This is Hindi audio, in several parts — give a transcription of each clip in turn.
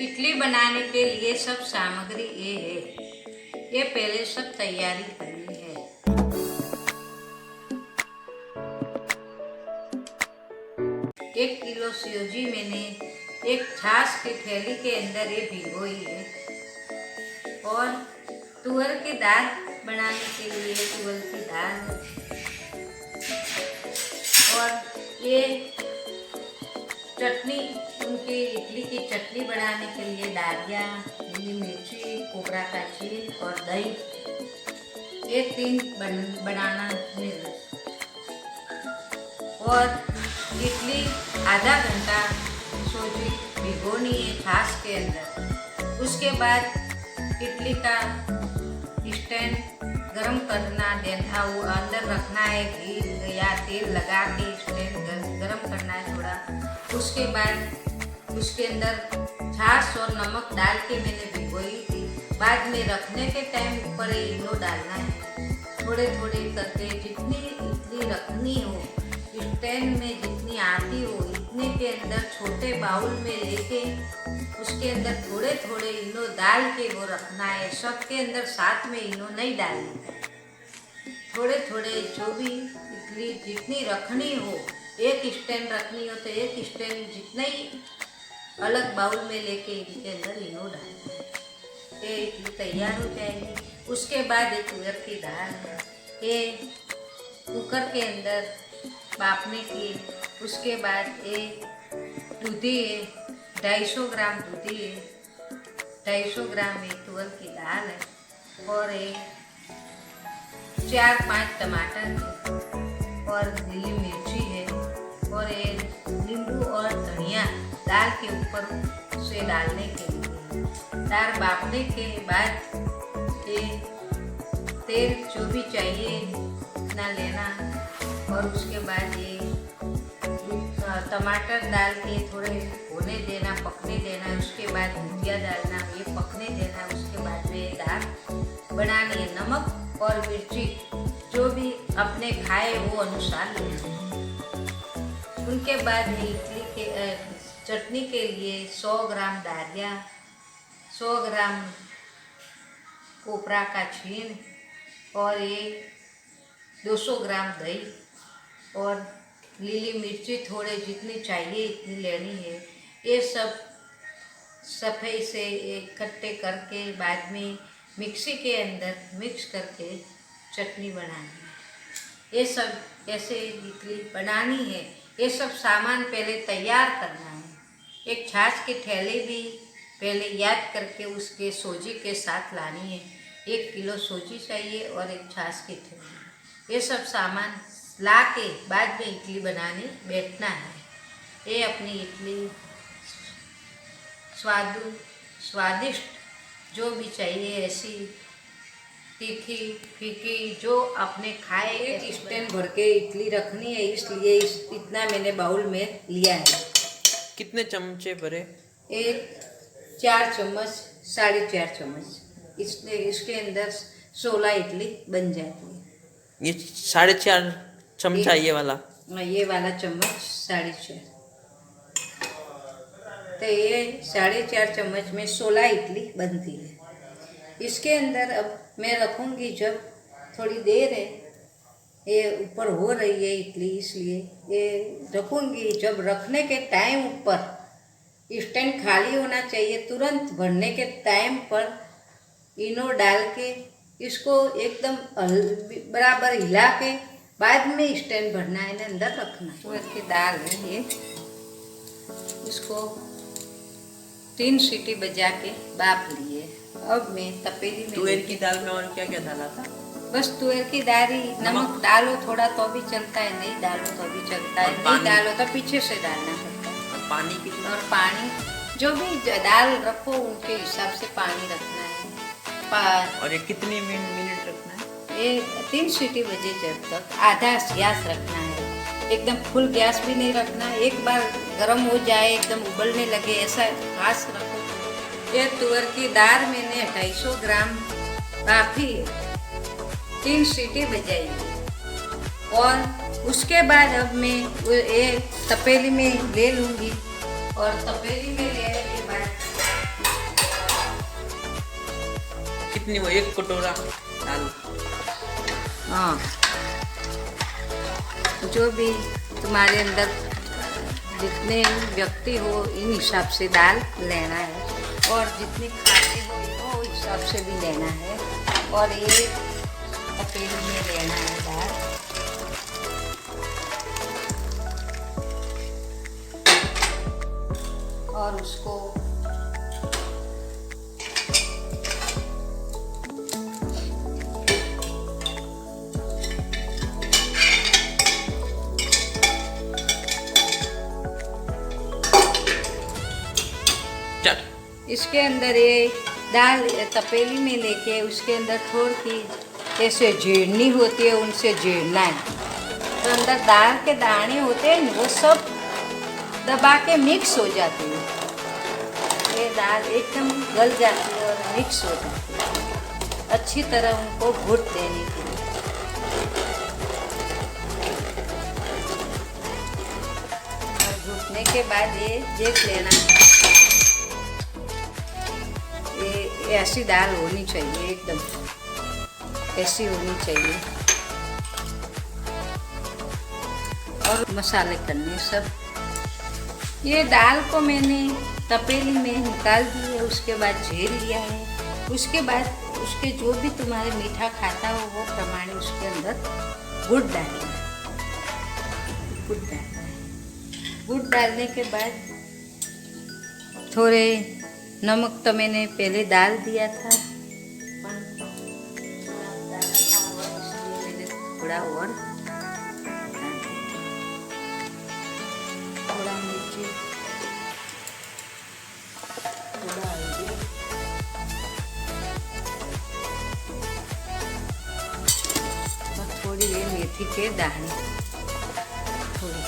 इडली बनाने के लिए सब सामग्री ये है। ये पहले सब तैयारी करनी है। 1 किलो सूजी मैंने एक छाछ की थैली के अंदर ये भिगोई है। और तुअर की दाल बनाने के लिए तुअर की दाल है। और ये चटनी, उनकी इडली की चटनी बनाने के लिए डालिया, हरी मिर्ची, कोपरा का छील और दही, ये 3 बनाना है। और इडली आधा घंटा सूजी भिगोनी है छाछ के अंदर। उसके बाद इडली का स्टैंड गरम करना देना, वो अंदर रखना है, घी या तेल लगा के स्टैंड गरम करना है थोड़ा। उसके बाद उसके अंदर छाछ और नमक डाल के मैंने भिगोई थी। बाद में रखने के टाइम ऊपर इनो डालना है, थोड़े थोड़े करके जितनी इडली रखनी हो, स्टैंड में जितनी आती हो इतने के अंदर छोटे बाउल में लेके उसके अंदर थोड़े थोड़े इनो डाल के वो रखना है। सबके अंदर साथ में इनो नहीं डालनी है। थोड़े थोड़े जो भी इडली जितनी रखनी हो, एक स्टैंड रखनी हो तो एक स्टैंड जितना ही अलग बाउल में लेके इनके अंदर इनो डालना है। ये इडली तैयार हो जाएगी। उसके बाद एक उड़द की दाल है, ये कुकर के अंदर बाफने की। उसके बाद ये दूधी है, 250 ग्राम दूधी है, 250 ग्राम एक तुअर की दाल है, और ये 4-5 टमाटर है, और नीली मिर्ची है, और ये नींबू और धनिया दाल के ऊपर से डालने के लिए। दाल बाफने के बाद ये तेल जो भी चाहिए इतना लेना, और उसके बाद ये टमाटर डाल के थोड़े होने देना, पकने देना। उसके बाद भुजिया डालना, ये पकने देना। उसके बाद में दाल बनानी है। नमक और मिर्ची जो भी अपने खाए वो अनुसार लेना। उनके बाद इडली के चटनी के लिए 100 ग्राम डालिया, 100 ग्राम कोपरा का छील, और ये 200 ग्राम दही, और नीली मिर्ची थोड़े जितनी चाहिए इतनी लेनी है। ये सब सफाई से इकट्ठे करके बाद में मिक्सी के अंदर मिक्स करके चटनी बनानी है। ये सब ऐसे इडली बनानी है। ये सब सामान पहले तैयार करना है। एक छाछ की थैली भी पहले याद करके उसके सूजी के साथ लानी है। 1 किलो सूजी चाहिए और एक छाछ की थैली। ये सब सामान ला के बाद में इडली बनाने बैठना है। ये अपनी इडली स्वादिष्ट जो भी चाहिए, ऐसी तीखी फीकी जो आपने खाए। एक स्टैंड भर के इडली रखनी है, इसलिए इतना मैंने बाउल में लिया है। कितने चमचे भरे? एक 4 चम्मच, 4.5 चम्मच। इसके अंदर 16 इडली बन जाती है। ये 4.5 चमचा ये वाला चम्मच 4.5। तो ये 4.5 चम्मच में 16 इडली बनती है। इसके अंदर अब मैं रखूँगी, जब थोड़ी देर है ये ऊपर हो रही है इडली, इसलिए ये रखूँगी। जब रखने के टाइम ऊपर स्टैंड खाली होना चाहिए, तुरंत भरने के टाइम पर इनो डाल के इसको एकदम बराबर हिला के बाद में स्टैंड भरना है, अंदर रखना। उड़द की दाल है ये, इसको 3 सीटी बजा के बाफ लिए। अब मैं तपेली में तुअर की दाल में और क्या क्या डाला था? बस तुअर की दाल ही। नमक डालो थोड़ा तो भी चलता है, नहीं डालो तो भी चलता है, नहीं डालो तो पीछे से डालना पड़ता है। और पानी कितना? और पानी जो भी दाल रखो उनके हिसाब से पानी रखना है। और ये कितनी मिनट रखना है? ये 3 सीटी बजे जब तक आधा गैस रखना है, एकदम फुल गैस भी नहीं रखना। एक बार गर्म हो जाए, एकदम उबलने लगे, ऐसा घास रखो। ये तुअर की दाल मैंने 250 ग्राम बाफी है, 3 सीटी बजाई। और उसके बाद अब मैं ये तपेली में ले लूँगी, और तपेली में लेने के बाद कितनी वो एक कटोरा दाल? हाँ, जो भी तुम्हारे अंदर जितने व्यक्ति हो इन हिसाब से दाल लेना है, और जितने खाते हो वो हिसाब से भी लेना है। और ये तपेली में लेना है दाल। और उसको चल इसके अंदर ये दाल तपेली में लेके उसके अंदर थोड़ी सी ऐसे जीरनी होती है, उनसे जीरना है। तो अंदर दाल के दाने होते हैं ना, वो सब दबा के मिक्स हो जाती है। ये दाल एकदम गल जाती है और मिक्स हो जाती है, अच्छी तरह उनको घुट देने के लिए। और घुटने के बाद ये देख लेना, ये ऐसी दाल होनी चाहिए, एकदम ऐसी होनी चाहिए। और मसाले करने सब। ये दाल को मैंने तपेली में निकाल दी है, उसके बाद झेल लिया है। उसके बाद उसके जो भी तुम्हारे मीठा खाता हो वो प्रमाणे उसके अंदर गुड़ डालना है। गुड़ डालना है। गुड़ डालने के बाद थोड़े नमक तो मैंने पहले डाल दिया था, इसलिए मैंने थोड़ा और डाल दिया। थोड़ा मिर्ची, थोड़ा हल्दी, और थोड़ी ये मेथी के दाने, थोड़ी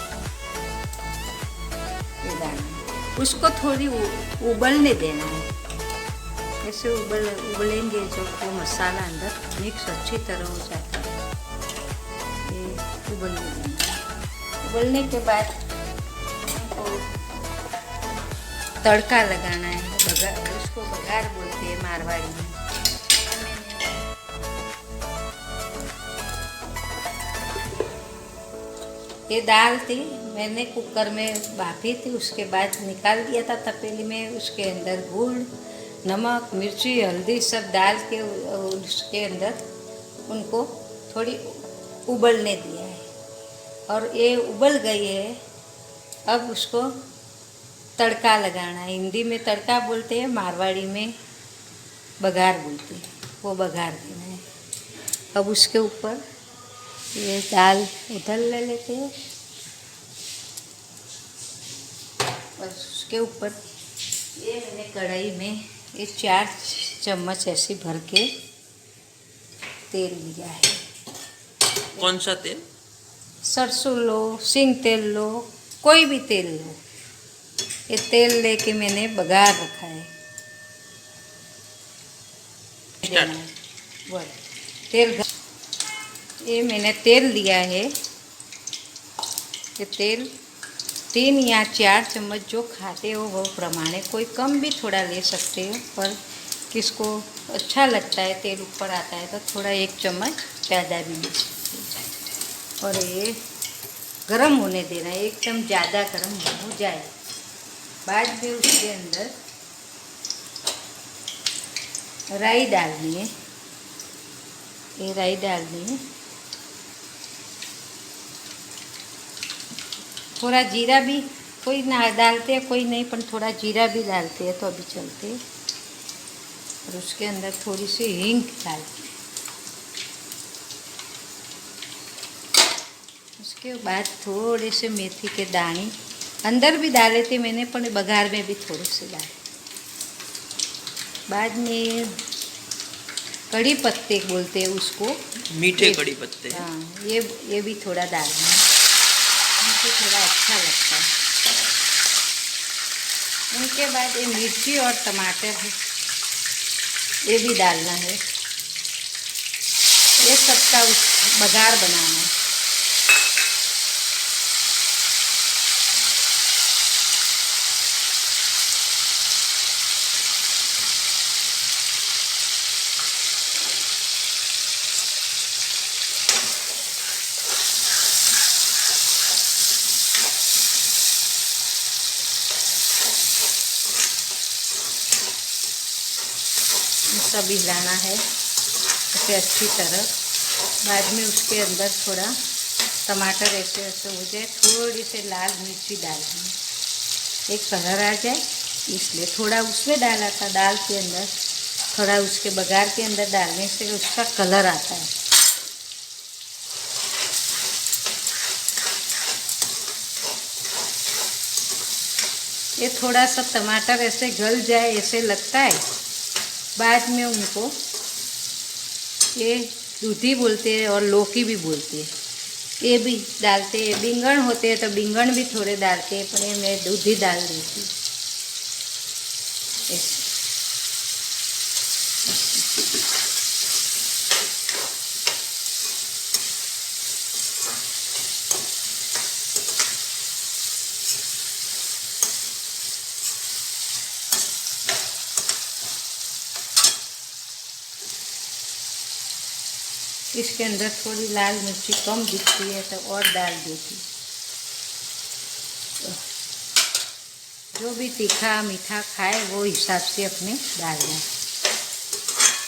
ये दाने। उसको थोड़ी उबलने देना है। ऐसे उबलेंगे जो वो मसाला अंदर मिक्स अच्छी तरह हो जाता है। ये उबलने देना है। उबलने के बाद हमको तड़का लगाना है। बघार, उसको बघार बोलते हैं मारवाड़ी में। ये दाल थी, मैंने कुकर में भापी थी, उसके बाद निकाल दिया था तपेली में। उसके अंदर गुड़, नमक, मिर्ची, हल्दी सब डाल के उसके अंदर उनको थोड़ी उबलने दिया है। और ये उबल गई है, अब उसको तड़का लगाना है। हिंदी में तड़का बोलते हैं, मारवाड़ी में बघार बोलते हैं। वो बघार देना है। अब उसके ऊपर ये दाल उधर ले लेते हैं और उसके ऊपर ये मैंने कढ़ाई में ये 4 चम्मच ऐसी भर के तेल लिया है। कौन सा तेल? सरसों लो, सिंग तेल लो, कोई भी तेल लो। ये तेल लेके मैंने बघार रखा है। वो तेल, ये मैंने तेल लिया है। ये तेल 3 या 4 चम्मच जो खाते हो वो प्रमाणे, कोई कम भी थोड़ा ले सकते हो, पर किसको अच्छा लगता है तेल ऊपर आता है तो थोड़ा 1 चम्मच ज़्यादा भी ले सकते हो। और ये गरम होने देना है, एकदम ज़्यादा गरम हो जाए। बाद में उसके अंदर राई डालनी है। ये राई डालनी है। थोड़ा जीरा भी कोई ना डालते हैं, कोई नहीं, पर थोड़ा जीरा भी डालते हैं तो अभी चलते हैं। और उसके अंदर थोड़ी सी हींग डालते हैं। उसके बाद थोड़े से मेथी के दाने अंदर भी डाले थे मैंने, पर बघार में भी थोड़े से डाले। बाद में कड़ी पत्ते बोलते हैं उसको, मीठे कड़ी पत्ते। हाँ, ये भी थोड़ा डालना है, उनको थोड़ा अच्छा लगता है। उनके बाद ये मिर्ची और टमाटर है, ये भी डालना है। ये सबका बघार बनाना है। सब हिलाना है इसे अच्छी तरह। बाद में उसके अंदर थोड़ा टमाटर ऐसे ऐसे हो जाए, थोड़ी सी लाल मिर्ची डालनी, एक कलर आ जाए इसलिए थोड़ा उसमें डाला था। दाल के अंदर थोड़ा उसके बघार के अंदर डालने से उसका कलर आता है। ये थोड़ा सा टमाटर ऐसे गल जाए ऐसे लगता है। बाद में उनको ये दूधी बोलते हैं और लौकी भी बोलते हैं, ये भी डालते हैं। बैंगन होते हैं तो बैंगन भी थोड़े डालते हैं, पर ये मैं दूधी डाल देती हूँ ऐसे। इसके अंदर थोड़ी लाल मिर्ची कम दिखती है तो और डाल देती। जो भी तीखा मीठा खाए वो हिसाब से अपने डालना।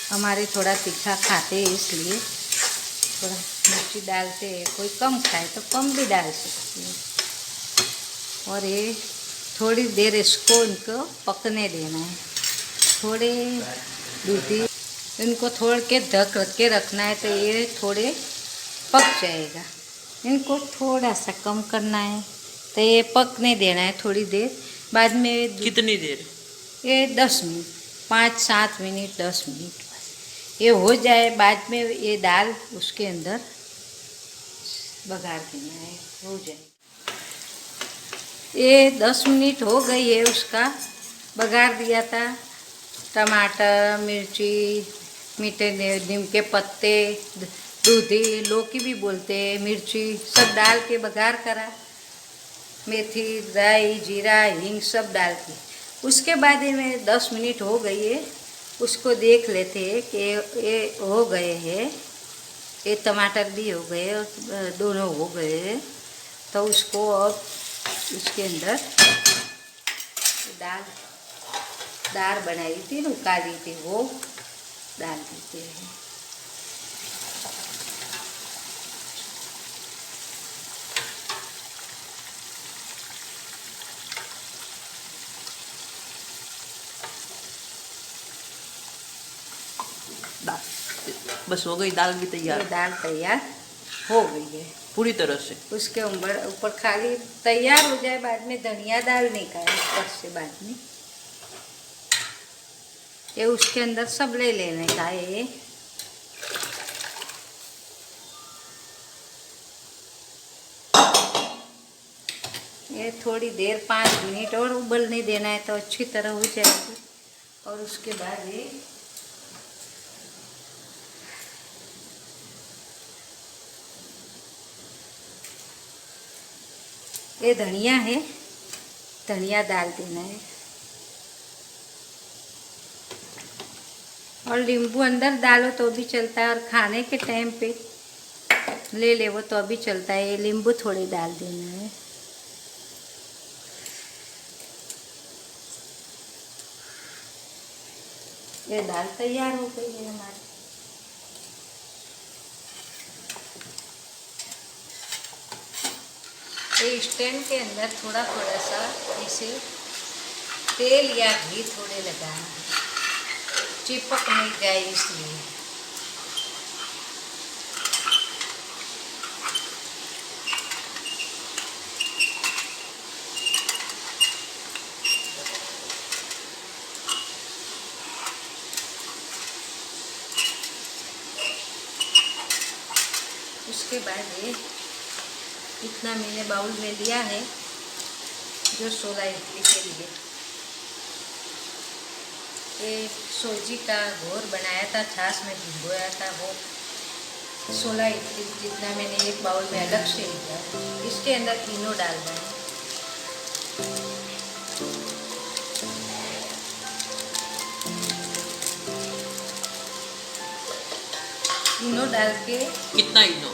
हमारे थोड़ा तीखा खाते हैं इसलिए थोड़ा मिर्ची डालते हैं, कोई कम खाए तो कम भी डाल सकते हैं। और ये थोड़ी देर इसको इनको पकने देना है। थोड़े दूधी इनको थोड़ के ढक के रखना है तो ये थोड़े पक जाएगा। इनको थोड़ा सा कम करना है तो ये पकने देना है थोड़ी देर। बाद में कितनी देर? ये 10 मिनट, 5-7 मिनट 10 मिनट बस ये हो जाए। बाद में ये दाल उसके अंदर बघार देना है, हो जाए। ये 10 मिनट हो गई है, उसका बघार दिया था। टमाटर, मिर्ची, मीठे नीम के पत्ते, दूधी, लौकी भी बोलते हैं, मिर्ची सब डाल के बघार करा। मेथी, राई, जीरा, हींग सब डाल के उसके बाद में 10 मिनट हो गई है। उसको देख लेते हैं कि ये हो गए हैं, ये टमाटर भी हो गए और दोनों हो गए हैं। तो उसको अब उसके अंदर दाल बनाई थी ना, काली थी, वो डाल देते हैं। बस हो गई, दाल भी तैयार। ये दाल तैयार हो गई है पूरी तरह से। उसके ऊपर खाली तैयार हो जाए। बाद में धनिया डालने का है ऊपर से। बाद में ये उसके अंदर सब ले लेने का है। ये थोड़ी देर 5 मिनट और उबलने देना है तो अच्छी तरह हो जाएगी। और उसके बाद ये धनिया है, धनिया डाल देना है। और नींबू अंदर डालो तो भी चलता है, और खाने के टाइम पे ले ले वो तो भी चलता है। ये नींबू थोड़ी डाल देना है। ये दाल तैयार हो गई है हमारी। ये स्टैंड के अंदर थोड़ा थोड़ा सा इसे तेल या घी थोड़े लगाना है, चिपक नहीं जाए इसलिए। उसके बाद ये इतना मैंने बाउल में लिया है जो 16 इडली के लिए। ये सूजी का घोर बनाया था, छाछ में भिगोया था, वो 16 इडली जितना मैंने एक बाउल में अलग से लिया। इसके अंदर तीनों डालना है। तीनों डाल के कितना इनो?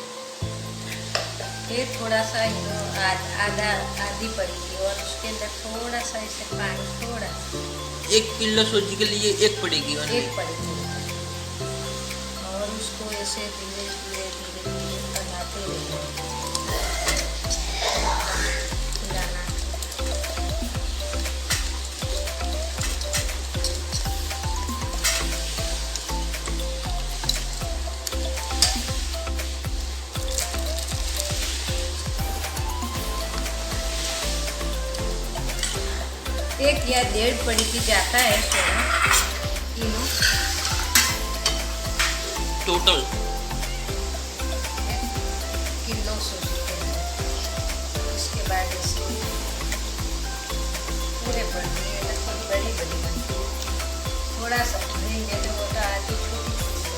ये थोड़ा सा इनो आधी पड़ेगी। और उसके अंदर थोड़ा सा इसे पानी, थोड़ा 1 किलो सूजी के लिए 1 पड़ेगी। एक पड़ेगी। इसे धीरे धीरे धीरे धीरे बनाते रहिए। मिलाना। एक या 1.5 पड़ी की जाता है सोना किलो टोटल किलो सूजी के अंदर। इसके बाद इसे पूरे बनती है, लगभग बड़ी बड़ी बनती है। थोड़ा सा भरेंगे तो वो तो आधी छोटी छोटी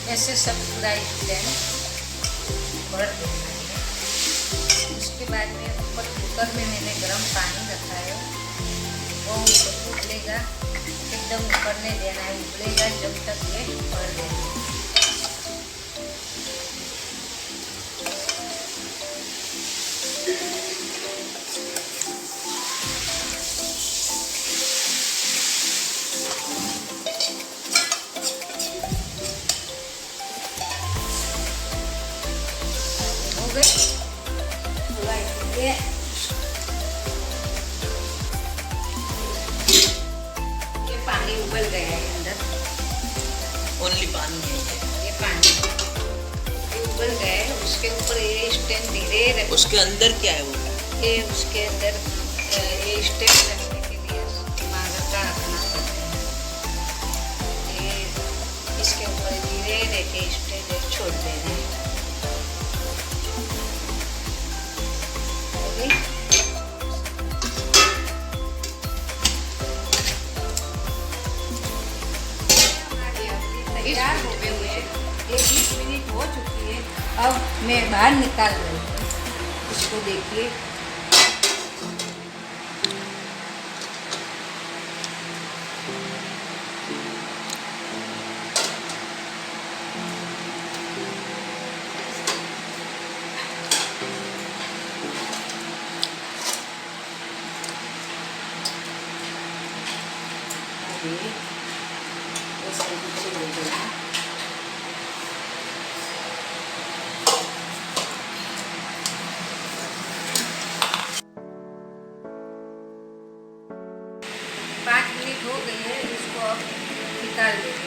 ऐसे सब पूरा स्टैंड भर देना है। उसके बाद में ऊपर कुकर में मैंने गर्म पानी रखा है, वो उबलेगा, एकदम उबलने देना है। उबलेगा जब तक ये भर देना है। ये पानी उबल गया है अंदर। ओनली पानी है ये पानी ये उबल गया है। उसके ऊपर ये स्टैंड धीरे रख। उसके अंदर क्या है वो? ये उसके अंदर ये स्टैंड रखने के लिए मांगर का रखना पड़ता है। ये इसके ऊपर धीरे रह के स्टैंड छोड़ देना है। तैयार हो गए हुए, ये 20 मिनट हो चुकी है। अब मैं बाहर निकाल रही हूँ, इसको देखिए। पाँच मिनट हो गई है, इसको अब निकाल देंगे।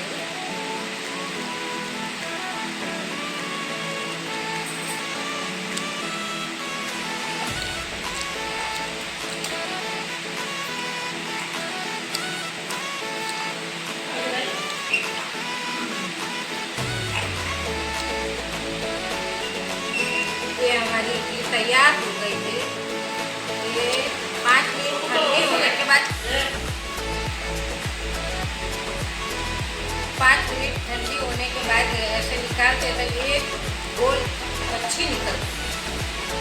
ये हमारी इडली तैयार हो गई है। ये 5 मिनट ठंडे होने के बाद 5 मिनट ठंडी होने के बाद ऐसे निकालते तो ये गोल अच्छी निकलती है।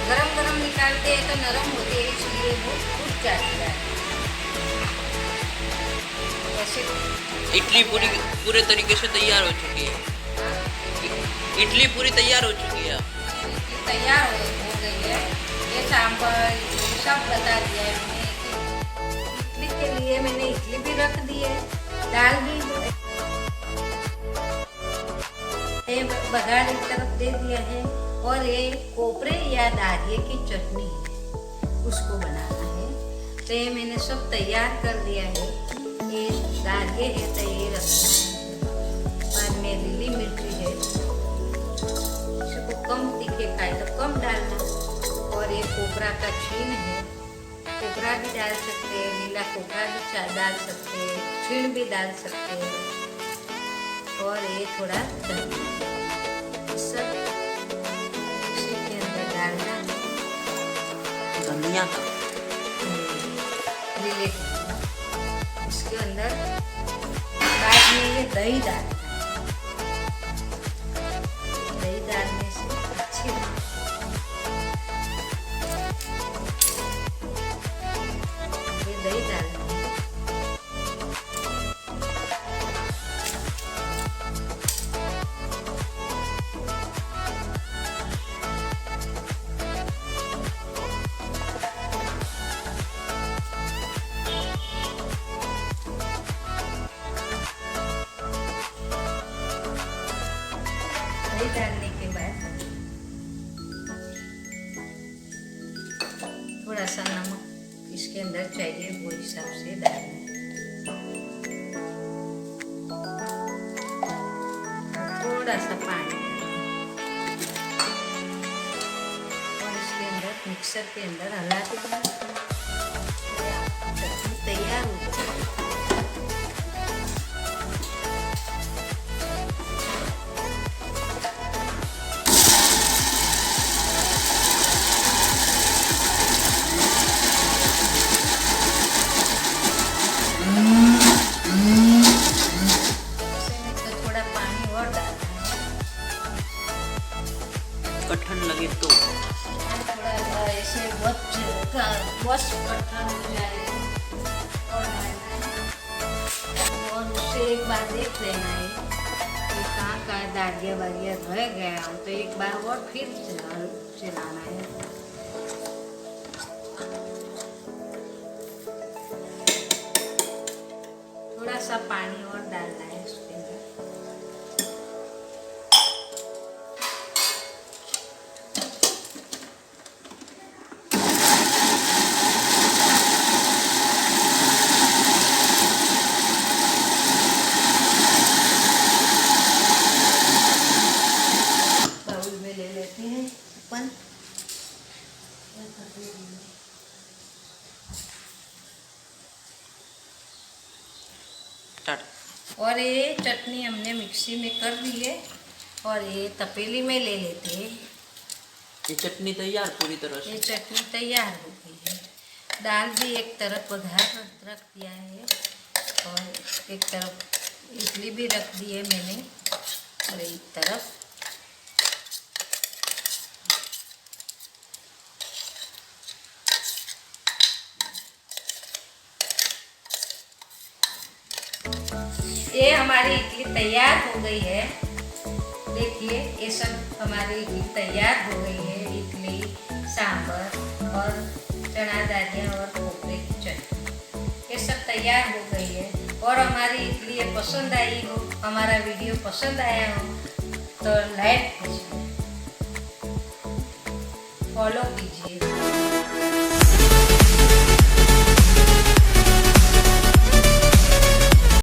गरम गरम निकालते हैं तो नरम होती है, इसलिए वो टूट जाती है। ऐसे इडली पूरे तरीके से तैयार हो चुकी है। इडली पूरी तैयार हो चुकी है। तैयार हो गई है। ये सांभर सब बता दिया है मैंने कि इडली के लिए मैंने इडली भी रख दी है, दाल भी बघार एक तरफ दे दिया है। और ये कोपरे या दारिये की चटनी है, उसको बनाना है। तो ये मैंने सब तैयार कर दिया है। ये दारिये है तो ये रखना है। बाद में लिली मिर्ची है, कम तीखे खाए तो कम डालना। और ये कोपरा का छीन है, कोपरा भी डाल सकते हैं, नीला कोपरा भी डाल सकते हैं, छीन भी डाल सकते हैं। और ये थोड़ा सब इसी के अंदर डालना है। धनिया का नीले इसके अंदर बाद में ये दही डालना। दही डालने से अच्छी दही डालने के बाद थोड़ा सा नमक इसके अंदर चाहिए वो हिसाब से डालना है। थोड़ा सा पानी और इसके अंदर मिक्सर के अंदर हला देना। चटनी तैयार हो जाएगी। थोड़ा पानी और डालना है। कठिन लगे तो थोड़ा ऐसे बहुत कठिन हो जाए और डालना है। और उससे एक बार देख लेना है कि कहाँ कहाँ दागिया वागिया रह गया हो तो एक बार और फिर चलाना है। थोड़ा सा पानी और डालना है उसके अंदर। बाउल में ले लेते हैं अपन। और ये चटनी हमने मिक्सी में कर दी है और ये तपेली में ले लेते हैं। ये चटनी तैयार पूरी तरह से। ये चटनी तैयार हो गई है। दाल भी एक तरफ बघार रख दिया है और एक तरफ इडली भी रख दी है मैंने और एक तरफ ये हमारी इडली तैयार हो गई है। देखिए ये सब हमारी इडली तैयार हो गई है। इडली, सांभर और चना दालियाँ और खोपरे की चटनी ये सब तैयार हो गई है। और हमारी इडली ये पसंद आई हो, हमारा वीडियो पसंद आया हो तो लाइक कीजिए, फॉलो कीजिए।